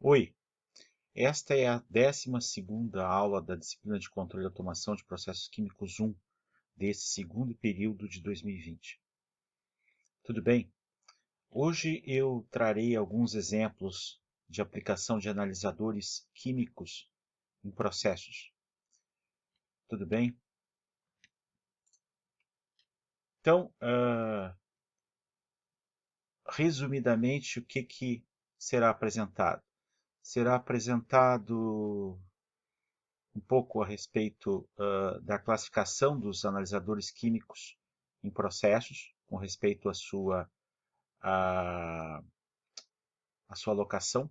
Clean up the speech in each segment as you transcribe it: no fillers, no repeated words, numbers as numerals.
Oi, esta é a 12ª aula da disciplina de Controle e Automação de Processos Químicos 1, desse segundo período de 2020. Tudo bem? Hoje eu trarei alguns exemplos de aplicação de analisadores químicos em processos. Tudo bem? Então, resumidamente, o que será apresentado? Será apresentado um pouco a respeito da classificação dos analisadores químicos em processos, com respeito à sua alocação.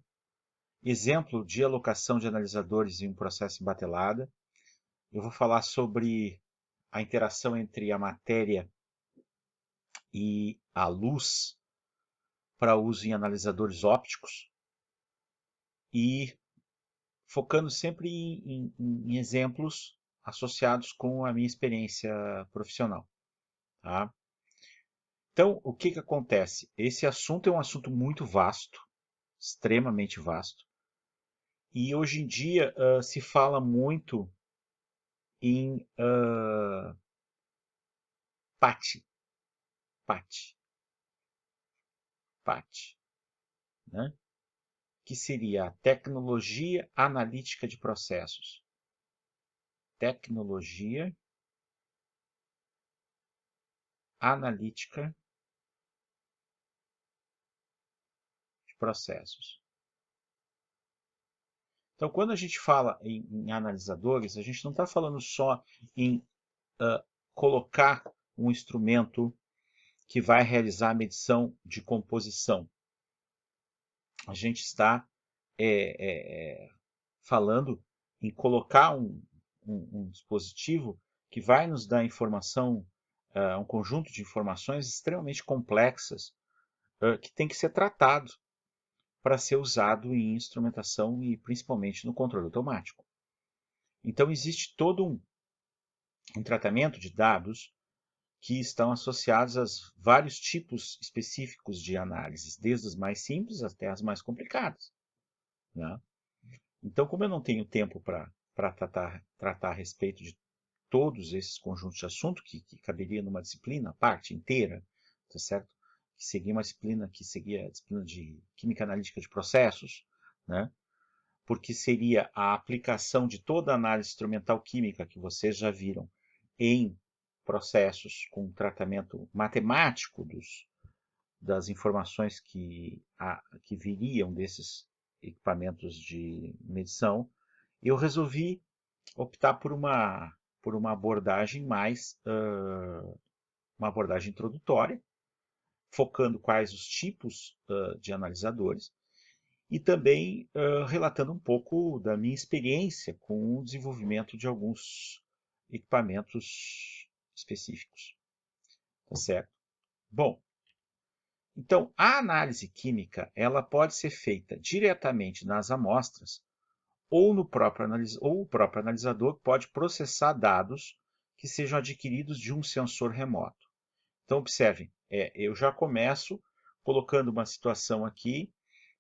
Exemplo de alocação de analisadores em um processo em batelada. Eu vou falar sobre a interação entre a matéria e a luz para uso em analisadores ópticos e focando sempre em exemplos associados com a minha experiência profissional. Tá? Então, o que acontece? Esse assunto é um assunto muito vasto, extremamente vasto, e hoje em dia se fala muito em PAT, PAT, PAT, né? Que seria a tecnologia analítica de processos. Tecnologia analítica de processos. Então, quando a gente fala em analisadores, a gente não está falando só em colocar um instrumento que vai realizar a medição de composição. A gente está falando em colocar um dispositivo que vai nos dar informação, um conjunto de informações extremamente complexas, que tem que ser tratado para ser usado em instrumentação e principalmente no controle automático. Então existe todo um tratamento de dados que estão associados a vários tipos específicos de análises, desde as mais simples até as mais complicadas. Né? Então, como eu não tenho tempo para tratar a respeito de todos esses conjuntos de assuntos que caberia numa disciplina, a parte inteira, tá certo? Que seria uma disciplina que seria a disciplina de Química Analítica de Processos, né? Porque seria a aplicação de toda a análise instrumental química que vocês já viram em processos com tratamento matemático das informações que viriam desses equipamentos de medição, eu resolvi optar por uma abordagem mais, uma abordagem introdutória, focando quais os tipos de analisadores e também relatando um pouco da minha experiência com o desenvolvimento de alguns equipamentos específicos, tá certo? Bom, então a análise química ela pode ser feita diretamente nas amostras ou o próprio analisador pode processar dados que sejam adquiridos de um sensor remoto. Então observem, eu já começo colocando uma situação aqui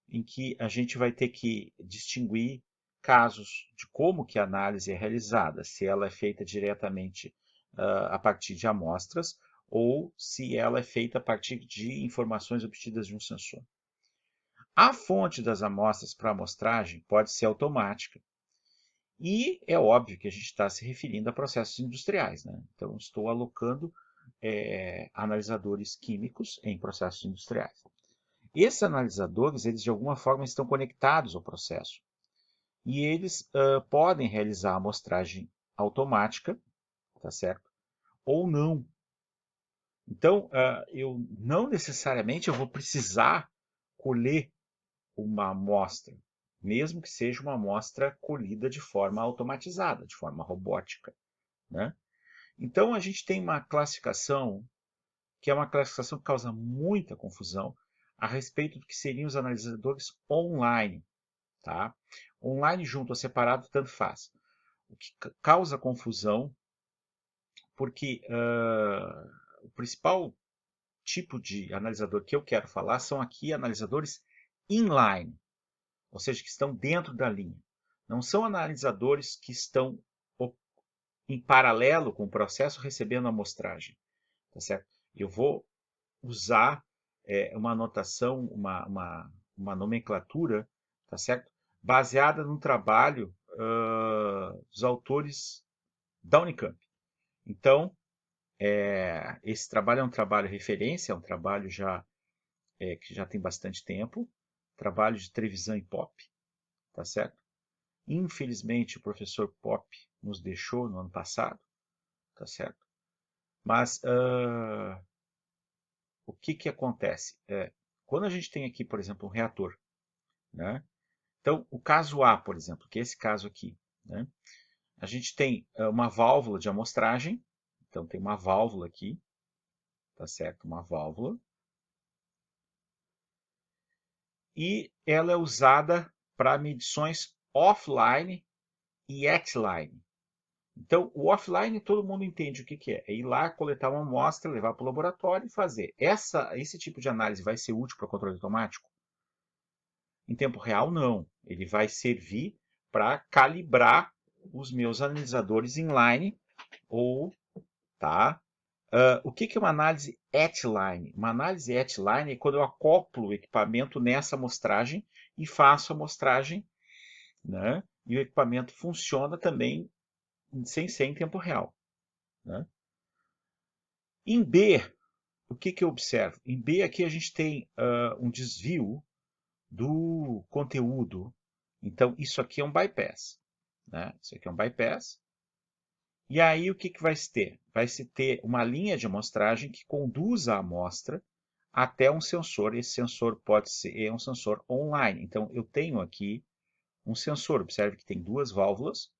em que a gente vai ter que distinguir casos de como que a análise é realizada, se ela é feita diretamente a partir de amostras ou se ela é feita a partir de informações obtidas de um sensor. A fonte das amostras para amostragem pode ser automática e é óbvio que a gente está se referindo a processos industriais, né? Então estou alocando analisadores químicos em processos industriais. Esses analisadores, eles de alguma forma estão conectados ao processo. E eles podem realizar a amostragem automática, tá certo? Ou não. Então, eu não necessariamente eu vou precisar colher uma amostra, mesmo que seja uma amostra colhida de forma automatizada, de forma robótica, né? Então, a gente tem uma classificação que é uma classificação que causa muita confusão a respeito do que seriam os analisadores online. Tá? Online junto ou separado, tanto faz. O que causa confusão, porque o principal tipo de analisador que eu quero falar são aqui analisadores inline. ou seja, que estão dentro da linha. Não são analisadores que estão em paralelo com o processo recebendo a amostragem, tá certo? Eu vou usar uma notação, uma nomenclatura, tá certo? Baseada no trabalho dos autores da Unicamp. Então, esse trabalho é um trabalho referência, é um trabalho que já tem bastante tempo, trabalho de Trevisan e Pop, tá certo? Infelizmente, o professor Pop nos deixou no ano passado, tá certo? Mas o que que acontece? Quando a gente tem aqui, por exemplo, um reator, né? Então, o caso A, por exemplo, que é esse caso aqui, né? A gente tem uma válvula de amostragem, então tem uma válvula aqui, tá certo? Uma válvula. E ela é usada para medições offline e at-line. Então, o offline todo mundo entende o que que é. É ir lá, coletar uma amostra, levar para o laboratório e fazer. Esse tipo de análise vai ser útil para controle automático? Em tempo real, não. Ele vai servir para calibrar os meus analisadores inline ou, tá? O que que é uma análise at-line? Uma análise at-line é quando eu acoplo o equipamento nessa amostragem e faço a amostragem, né? E o equipamento funciona também sem ser em tempo real, né? Em B, o que que eu observo? Em B aqui a gente tem um desvio do conteúdo. Então, isso aqui é um bypass, né? Isso aqui é um bypass. E aí, o que que vai se ter? Vai se ter uma linha de amostragem que conduz a amostra até um sensor. Esse sensor pode ser um sensor online. Então, eu tenho aqui um sensor. Observe que tem duas válvulas,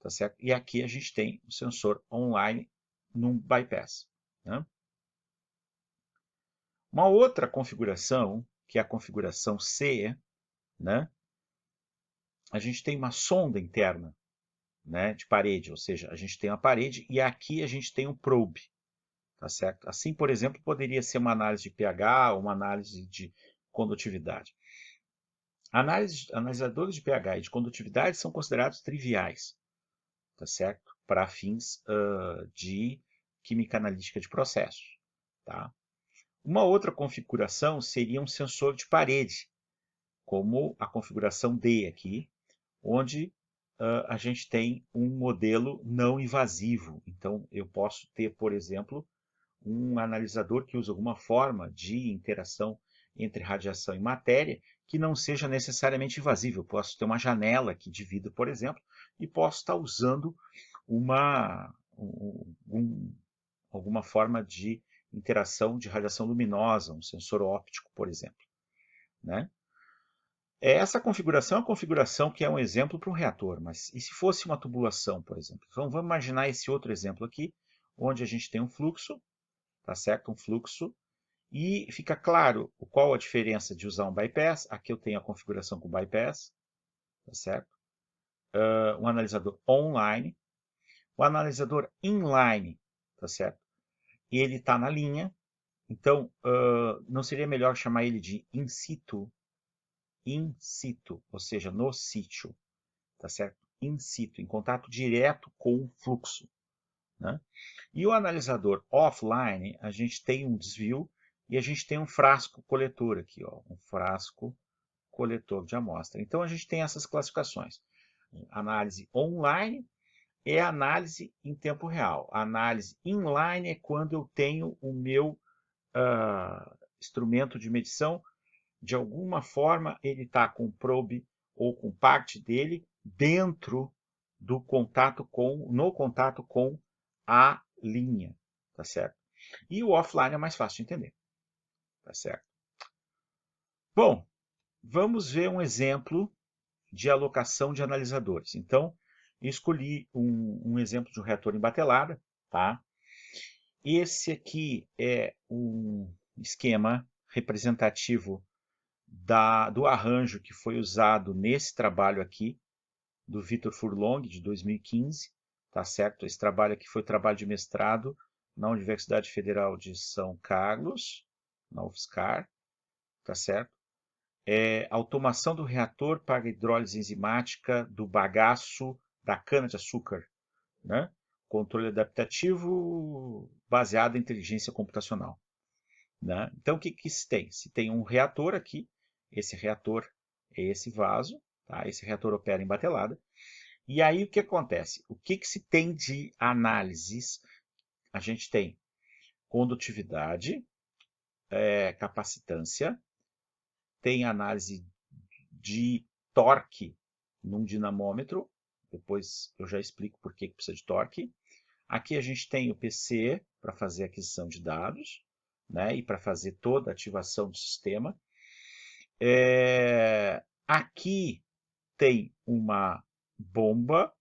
tá certo? E aqui a gente tem um sensor online num bypass, né? Uma outra configuração, que é a configuração C, né? A gente tem uma sonda interna, né, de parede, ou seja, a gente tem uma parede e aqui a gente tem um probe, tá certo? Assim, por exemplo, poderia ser uma análise de pH ou uma análise de condutividade. Analisadores de pH e de condutividade são considerados triviais, tá certo? Para fins de química analítica de processos, tá? Uma outra configuração seria um sensor de parede, como a configuração D aqui, onde a gente tem um modelo não invasivo. Então, eu posso ter, por exemplo, um analisador que usa alguma forma de interação entre radiação e matéria que não seja necessariamente invasiva. Eu posso ter uma janela que divida, por exemplo, e posso estar usando alguma forma de interação de radiação luminosa, um sensor óptico, por exemplo, né? Essa configuração é a configuração que é um exemplo para um reator, mas e se fosse uma tubulação, por exemplo? Então, vamos imaginar esse outro exemplo aqui, onde a gente tem um fluxo, tá certo? Um fluxo, e fica claro qual a diferença de usar um bypass. Aqui eu tenho a configuração com bypass, tá certo? Um analisador online, o analisador inline, tá certo? E ele está na linha, então não seria melhor chamar ele de in situ, ou seja, no sítio, tá certo? In situ, em contato direto com o fluxo, né? E o analisador offline, a gente tem um desvio e a gente tem um frasco coletor aqui, ó, um frasco coletor de amostra. Então a gente tem essas classificações. Análise online é análise em tempo real. A análise inline é quando eu tenho o meu instrumento de medição, de alguma forma ele está com probe ou com parte dele dentro do contato no contato com a linha, tá certo? E o offline é mais fácil de entender, tá certo? Bom, vamos ver um exemplo de alocação de analisadores. Então, escolhi um exemplo de um reator em batelada, tá? Esse aqui é um esquema representativo do arranjo que foi usado nesse trabalho aqui, do Vitor Furlong, de 2015, tá certo? Esse trabalho aqui foi trabalho de mestrado na Universidade Federal de São Carlos, na UFSCar, tá certo? automação do reator para hidrólise enzimática do bagaço da cana-de-açúcar, né? Controle adaptativo baseado em inteligência computacional, né? Então, o que se tem? Se tem um reator aqui, esse reator é esse vaso, tá? Esse reator opera em batelada. E aí, o que acontece? O que se tem de análises? A gente tem condutividade, capacitância, tem análise de torque num dinamômetro, depois eu já explico por que precisa de torque. Aqui a gente tem o PC para fazer aquisição de dados, né, e para fazer toda a ativação do sistema. Aqui tem uma bomba,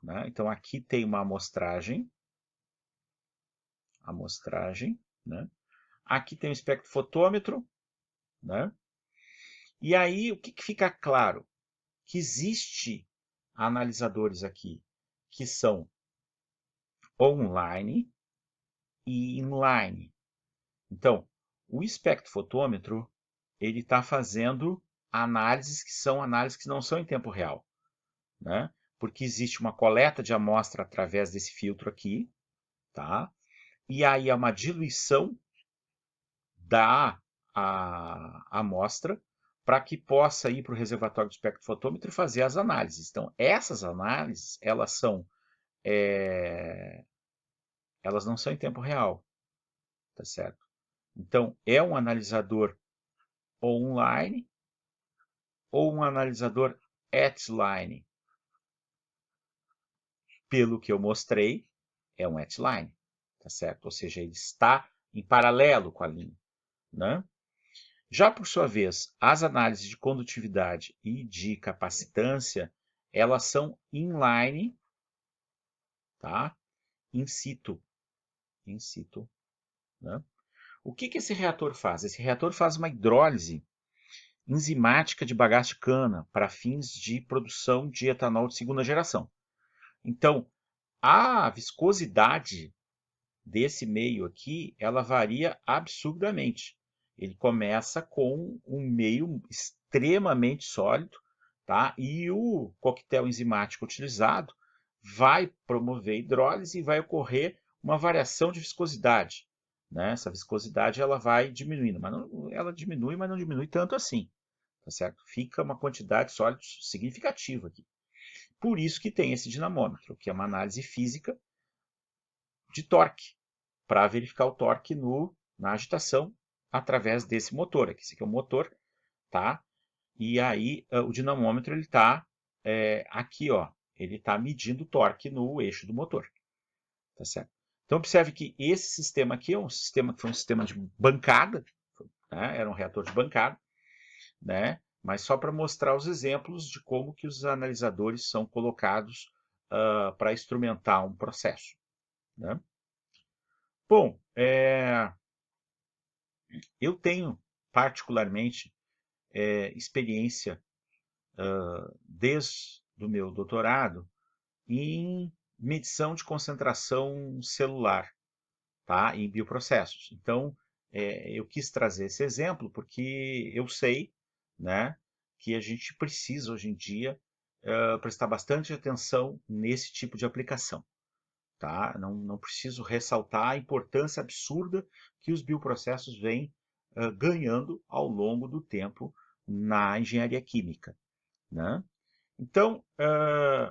né, então aqui tem uma amostragem, né. Aqui tem o espectrofotômetro, né. E aí o que fica claro? Que existe analisadores aqui que são online e inline. Então, o espectrofotômetro ele está fazendo análises que não são em tempo real, né? Porque existe uma coleta de amostra através desse filtro aqui, tá? E aí é uma diluição da amostra para que possa ir para o reservatório do espectrofotômetro e fazer as análises. Então, essas análises, elas não são em tempo real, tá certo? Então, é um analisador online ou um analisador at-line. Pelo que eu mostrei, é um at-line, tá certo? Ou seja, ele está em paralelo com a linha, né? Já por sua vez, as análises de condutividade e de capacitância, elas são inline, tá? In situ, né? O que esse reator faz? Esse reator faz uma hidrólise enzimática de bagaço de cana para fins de produção de etanol de segunda geração. Então, a viscosidade desse meio aqui, ela varia absurdamente. Ele começa com um meio extremamente sólido, tá? E o coquetel enzimático utilizado vai promover hidrólise e vai ocorrer uma variação de viscosidade, né? Essa viscosidade ela vai diminuindo, mas não, ela diminui, mas não diminui tanto assim, tá certo? Fica uma quantidade de sólidos significativa aqui. Por isso que tem esse dinamômetro, que é uma análise física de torque, para verificar o torque na agitação através desse motor aqui. Esse aqui é o motor, tá? E aí o dinamômetro ele está aqui, ó, ele está medindo o torque no eixo do motor, tá certo? Então observe que esse sistema aqui é um sistema que foi um sistema de bancada, né? Era um reator de bancada, né? Mas só para mostrar os exemplos de como que os analisadores são colocados para instrumentar um processo, né? Bom, eu tenho particularmente experiência desde o meu doutorado em medição de concentração celular, tá? Em bioprocessos. Então, eu quis trazer esse exemplo porque eu sei, né, que a gente precisa hoje em dia prestar bastante atenção nesse tipo de aplicação. Tá? Não preciso ressaltar a importância absurda que os bioprocessos vêm ganhando ao longo do tempo na engenharia química, né? Então,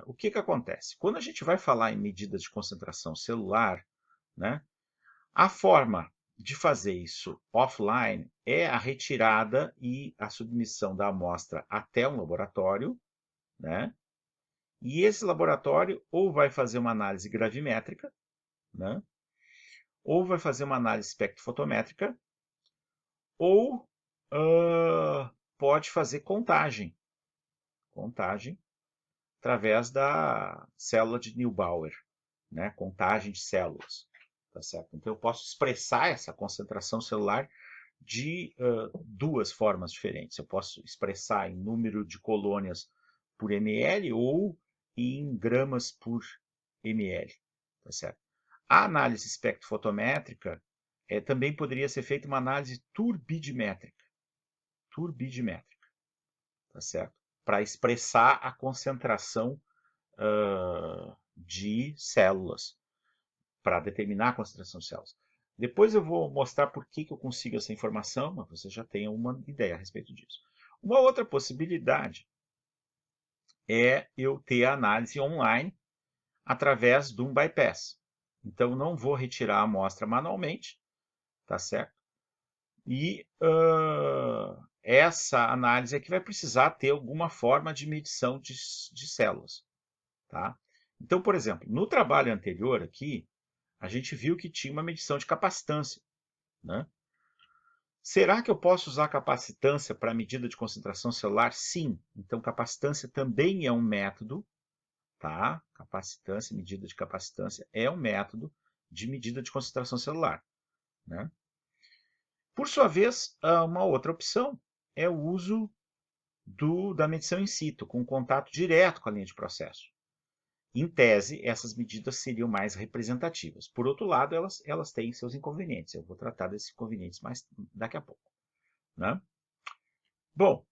o que acontece? Quando a gente vai falar em medidas de concentração celular, né, a forma de fazer isso offline é a retirada e a submissão da amostra até um laboratório, né? E esse laboratório ou vai fazer uma análise gravimétrica, né? Ou vai fazer uma análise espectrofotométrica, ou pode fazer contagem através da célula de Neubauer, né? Contagem de células, tá certo? Então eu posso expressar essa concentração celular de duas formas diferentes. Eu posso expressar em número de colônias por ml ou em gramas por ml, tá certo? A análise espectrofotométrica também poderia ser feita uma análise turbidimétrica. tá certo? Para expressar a concentração de células, para determinar a concentração de células. Depois eu vou mostrar por que eu consigo essa informação, mas você já tem uma ideia a respeito disso. Uma outra possibilidade é eu ter a análise online através de um bypass. Então, não vou retirar a amostra manualmente, tá certo? E essa análise é que vai precisar ter alguma forma de medição de células, tá? Então, por exemplo, no trabalho anterior aqui, a gente viu que tinha uma medição de capacitância, né? Será que eu posso usar capacitância para medida de concentração celular? Sim. Então, capacitância também é um método, tá? Capacitância, medida de capacitância, é um método de medida de concentração celular, né? Por sua vez, uma outra opção é o uso da medição in situ, com contato direto com a linha de processo. Em tese, essas medidas seriam mais representativas. Por outro lado, elas têm seus inconvenientes. Eu vou tratar desses inconvenientes mais daqui a pouco, né? Bom,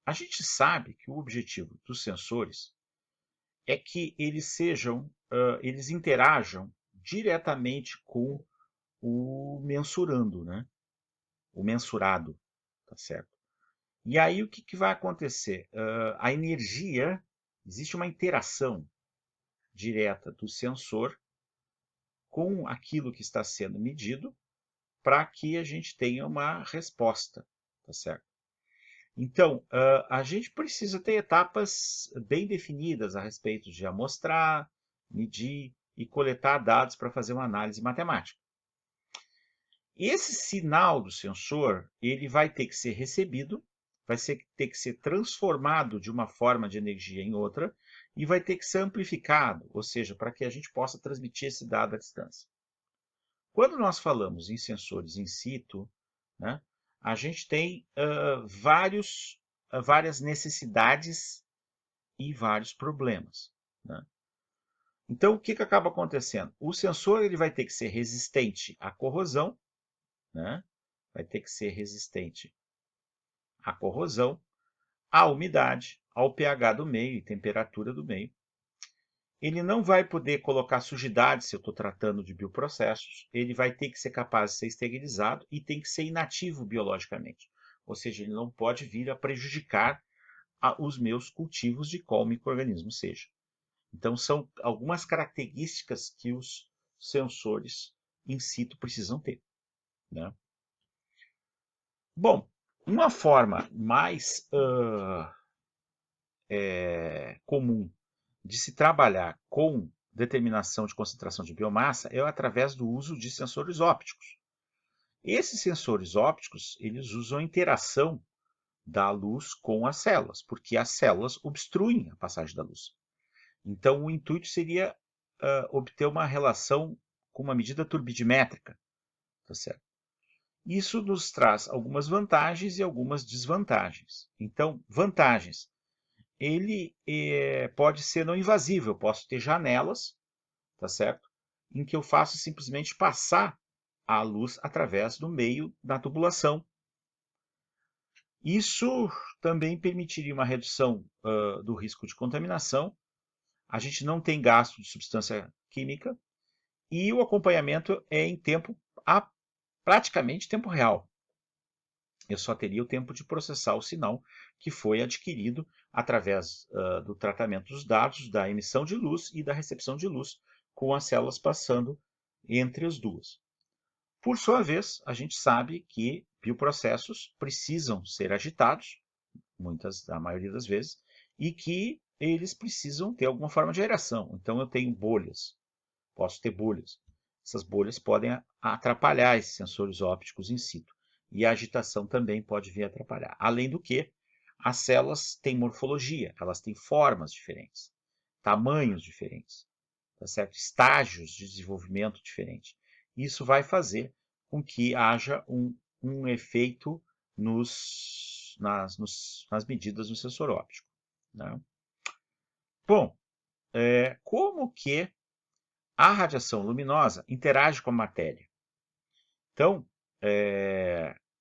a gente sabe que o objetivo dos sensores é que eles interajam diretamente com o mensurando, né? O mensurado, tá certo? E aí o que vai acontecer? A energia, existe uma interação direta do sensor com aquilo que está sendo medido para que a gente tenha uma resposta, tá certo? Então, a gente precisa ter etapas bem definidas a respeito de amostrar, medir e coletar dados para fazer uma análise matemática. Esse sinal do sensor, ele vai ter que ser recebido, ter que ser transformado de uma forma de energia em outra e vai ter que ser amplificado, ou seja, para que a gente possa transmitir esse dado à distância. Quando nós falamos em sensores in situ, né, a gente tem várias necessidades e vários problemas, né? Então, o que acaba acontecendo? O sensor ele vai ter que ser resistente à corrosão, né? Vai ter que ser resistente à corrosão, à umidade, ao pH do meio e temperatura do meio. Ele não vai poder colocar sujidade se eu estou tratando de bioprocessos. Ele vai ter que ser capaz de ser esterilizado e tem que ser inativo biologicamente. Ou seja, ele não pode vir a prejudicar os meus cultivos de qual micro-organismo seja. Então, são algumas características que os sensores in situ precisam ter, né? Bom, uma forma mais comum de se trabalhar com determinação de concentração de biomassa é através do uso de sensores ópticos. Esses sensores ópticos, eles usam a interação da luz com as células, porque as células obstruem a passagem da luz. Então, o intuito seria obter uma relação com uma medida turbidimétrica, tá certo? Isso nos traz algumas vantagens e algumas desvantagens. Então, vantagens. Ele pode ser não invasivo, eu posso ter janelas, tá certo? Em que eu faço simplesmente passar a luz através do meio da tubulação. Isso também permitiria uma redução do risco de contaminação. A gente não tem gasto de substância química e o acompanhamento é em praticamente tempo real. Eu só teria o tempo de processar o sinal que foi adquirido através do tratamento dos dados, da emissão de luz e da recepção de luz, com as células passando entre as duas. Por sua vez, a gente sabe que bioprocessos precisam ser agitados, a maioria das vezes, e que eles precisam ter alguma forma de aeração. Então eu tenho bolhas, posso ter bolhas. Essas bolhas podem atrapalhar esses sensores ópticos in situ. E a agitação também pode vir a atrapalhar. Além do que, as células têm morfologia, elas têm formas diferentes, tamanhos diferentes, tá certo? Estágios de desenvolvimento diferentes. Isso vai fazer com que haja um efeito nas medidas do sensor óptico, né? Bom, como que a radiação luminosa interage com a matéria? Então,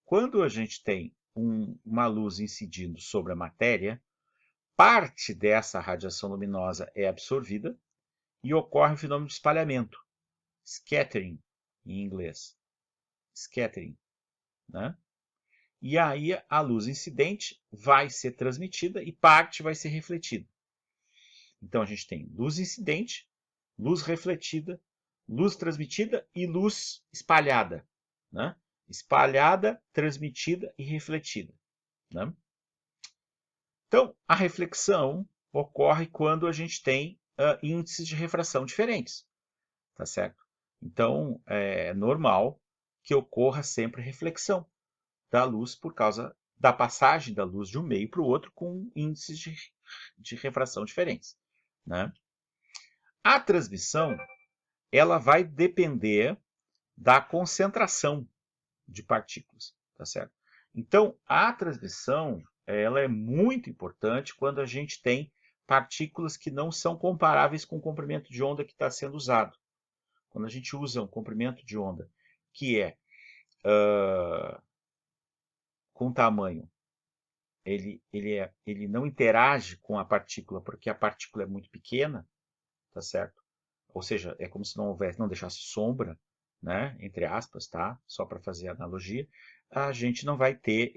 quando a gente tem uma luz incidindo sobre a matéria, parte dessa radiação luminosa é absorvida e ocorre o fenômeno de espalhamento, scattering em inglês, scattering, né? E aí a luz incidente vai ser transmitida e parte vai ser refletida. Então a gente tem luz incidente, luz refletida, luz transmitida e luz espalhada, né? Espalhada, transmitida e refletida, né? Então, a reflexão ocorre quando a gente tem índices de refração diferentes, tá certo? Então, é normal que ocorra sempre reflexão da luz por causa da passagem da luz de um meio para o outro com índices de refração diferentes, né? A transmissão, ela vai depender da concentração de partículas, tá certo? Então, a transmissão, ela é muito importante quando a gente tem partículas que não são comparáveis com o comprimento de onda que está sendo usado. Quando a gente usa um comprimento de onda que é com tamanho, ele não interage com a partícula porque a partícula é muito pequena, tá certo? Ou seja, é como se não deixasse sombra, né, entre aspas, tá? Só para fazer a analogia, a gente não vai ter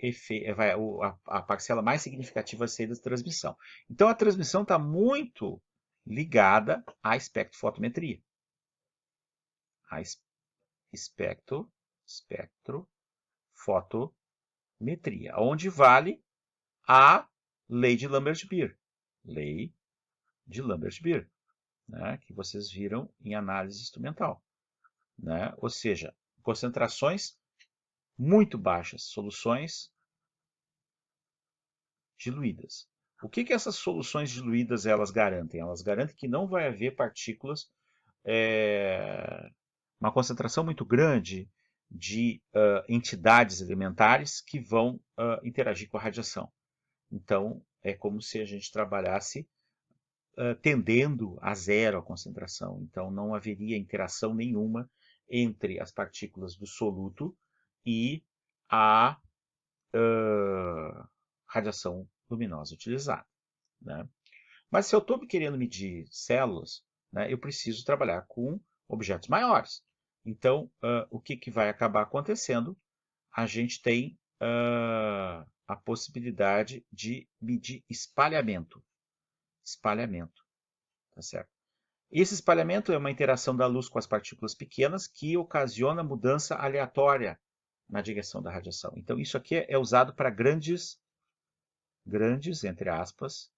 a parcela mais significativa vai ser da transmissão. Então a transmissão está muito ligada à espectrofotometria. A espectrofotometria, onde vale a lei de Lambert-Beer. Lei de Lambert-Beer, né, que vocês viram em análise instrumental, né? Ou seja, concentrações muito baixas, soluções diluídas. O que essas soluções diluídas elas garantem? Elas garantem que não vai haver partículas, uma concentração muito grande de entidades elementares que vão interagir com a radiação. Então, é como se a gente trabalhasse tendendo a zero a concentração. Então, não haveria interação nenhuma entre as partículas do soluto e a radiação luminosa utilizada, né? Mas se eu estou querendo medir células, né, eu preciso trabalhar com objetos maiores. Então, o que vai acabar acontecendo? A gente tem a possibilidade de medir espalhamento. Espalhamento, tá certo? Esse espalhamento é uma interação da luz com as partículas pequenas que ocasiona mudança aleatória na direção da radiação. Então, isso aqui é usado para grandes, entre aspas,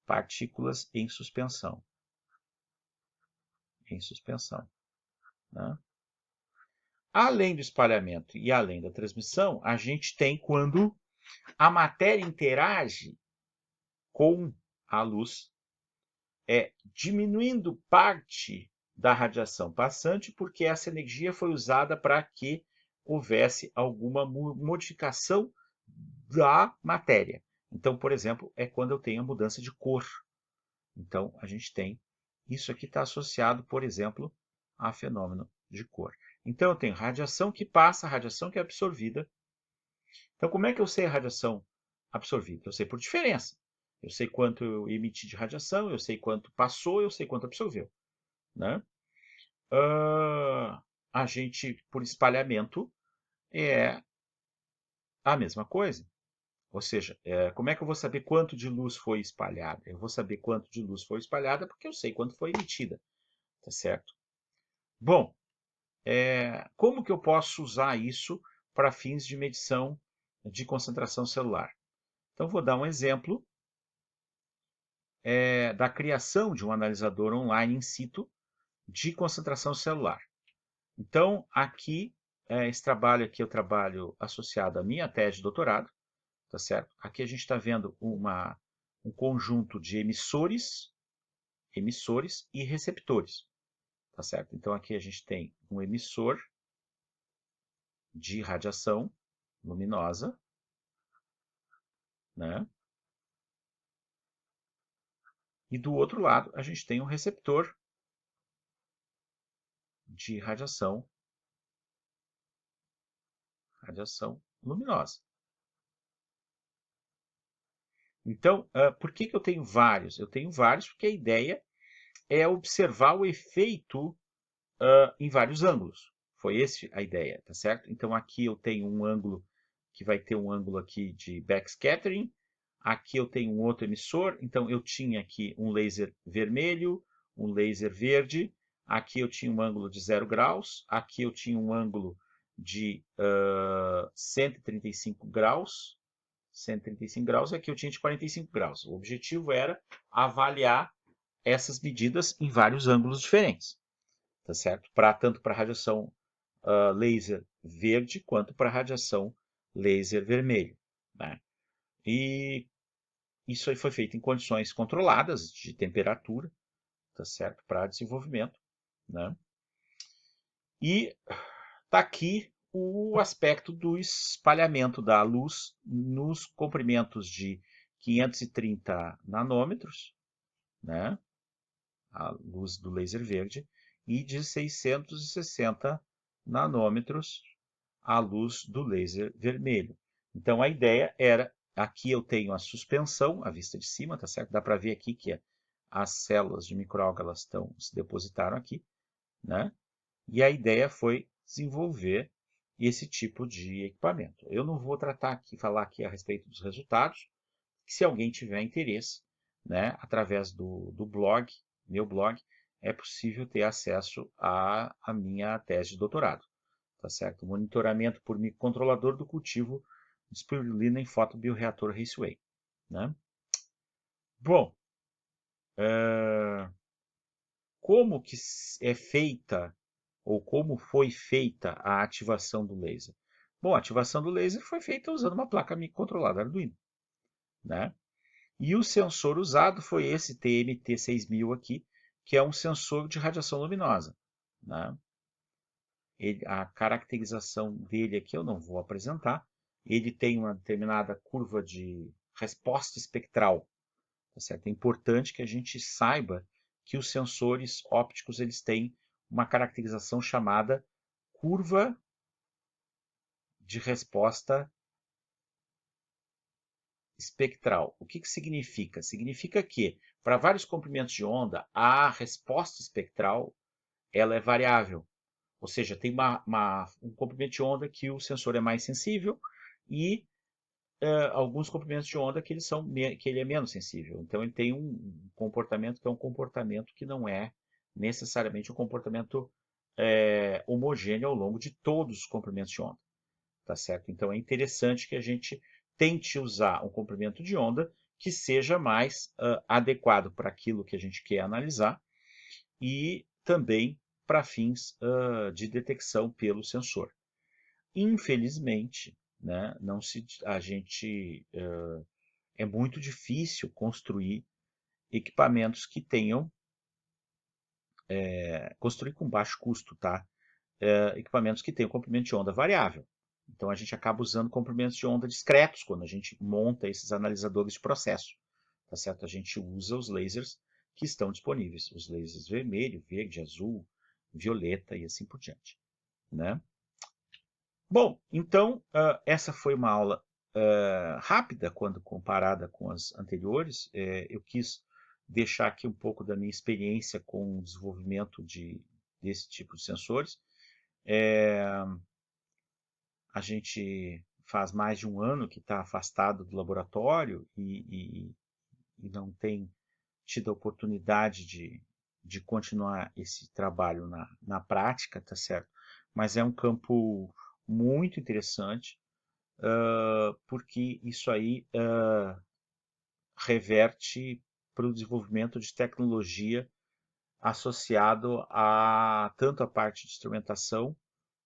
partículas em suspensão. Em suspensão, né? Além do espalhamento e além da transmissão, a gente tem quando a matéria interage com a luz, diminuindo parte da radiação passante, porque essa energia foi usada para que houvesse alguma modificação da matéria. Então, por exemplo, é quando eu tenho a mudança de cor. Então, a gente tem isso aqui está associado, por exemplo, a fenômeno de cor. Então, eu tenho radiação que passa, radiação que é absorvida. Então, como é que eu sei a radiação absorvida? Eu sei por diferença. Eu sei quanto eu emiti de radiação, eu sei quanto passou, eu sei quanto absorveu, né? A gente, por espalhamento, é a mesma coisa. Ou seja, como é que eu vou saber quanto de luz foi espalhada? Eu vou saber quanto de luz foi espalhada porque eu sei quanto foi emitida, tá certo? Bom, como que eu posso usar isso para fins de medição de concentração celular? Então, vou dar um exemplo da criação de um analisador online in situ de concentração celular. Então, aqui, esse trabalho aqui eu trabalho associado à minha tese de doutorado, tá certo? Aqui a gente está vendo um conjunto de emissores e receptores, tá certo? Então, aqui a gente tem um emissor de radiação luminosa, né? E do outro lado, a gente tem um receptor de radiação luminosa. Então, por que eu tenho vários? Eu tenho vários porque a ideia é observar o efeito em vários ângulos. Foi essa a ideia, tá certo? Então aqui eu tenho um ângulo que vai ter um ângulo aqui de backscattering. Aqui eu tenho um outro emissor, então eu tinha aqui um laser vermelho, um laser verde. Aqui eu tinha um ângulo de 0 graus. Aqui eu tinha um ângulo de 135 graus. 135 graus, aqui eu tinha de 45 graus. O objetivo era avaliar essas medidas em vários ângulos diferentes, tá certo? Tanto para radiação laser verde quanto para radiação laser vermelho, né? E isso aí foi feito em condições controladas de temperatura, tá certo? Para desenvolvimento, né? E tá aqui o aspecto do espalhamento da luz nos comprimentos de 530 nanômetros, né? A luz do laser verde, e de 660 nanômetros a luz do laser vermelho. Então a ideia era, aqui eu tenho a suspensão, a vista de cima, tá certo? Dá para ver aqui que as células de microalga se depositaram aqui, né? E a ideia foi desenvolver esse tipo de equipamento. Eu não vou falar aqui a respeito dos resultados, que se alguém tiver interesse, né, através do blog, meu blog, é possível ter acesso à minha tese de doutorado, tá certo? Monitoramento por microcontrolador do cultivo de espirulina em fotobioreator Raceway, né? Bom, como que é feita ou como foi feita a ativação do laser? Bom, a ativação do laser foi feita usando uma placa microcontrolada Arduino, né? E o sensor usado foi esse TMT6000 aqui, que é um sensor de radiação luminosa, né? A caracterização dele aqui eu não vou apresentar. Ele tem uma determinada curva de resposta espectral, tá certo? É importante que a gente saiba que os sensores ópticos eles têm uma caracterização chamada curva de resposta espectral. O que significa? Significa que, para vários comprimentos de onda, a resposta espectral ela é variável. Ou seja, tem um comprimento de onda que o sensor é mais sensível e alguns comprimentos de onda que ele é menos sensível. Então ele tem um comportamento que é um comportamento que não é necessariamente um comportamento homogêneo ao longo de todos os comprimentos de onda. Tá certo? Então é interessante que a gente tente usar um comprimento de onda que seja mais adequado para aquilo que a gente quer analisar e também para fins de detecção pelo sensor. Infelizmente, né, é muito difícil construir equipamentos que tenham construir com baixo custo, tá? Equipamentos que tenham comprimento de onda variável. Então a gente acaba usando comprimentos de onda discretos quando a gente monta esses analisadores de processo, tá certo? A gente usa os lasers que estão disponíveis, os lasers vermelho, verde, azul, violeta e assim por diante, né? Bom, então essa foi uma aula rápida quando comparada com as anteriores. Eu quis deixar aqui um pouco da minha experiência com o desenvolvimento desse tipo de sensores. A gente faz mais de um ano que está afastado do laboratório e não tem tido a oportunidade de continuar esse trabalho na prática, tá certo? Mas é um campo muito interessante, porque isso aí reverte para o desenvolvimento de tecnologia associado a tanto a parte de instrumentação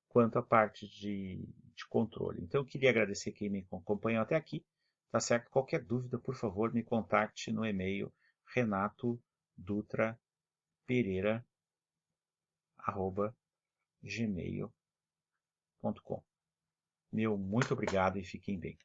quanto a parte de controle. Então eu queria agradecer quem me acompanhou até aqui, tá certo? Qualquer dúvida, por favor, me contacte no e-mail renatodutrapereira@gmail.com. Meu muito obrigado e fiquem bem.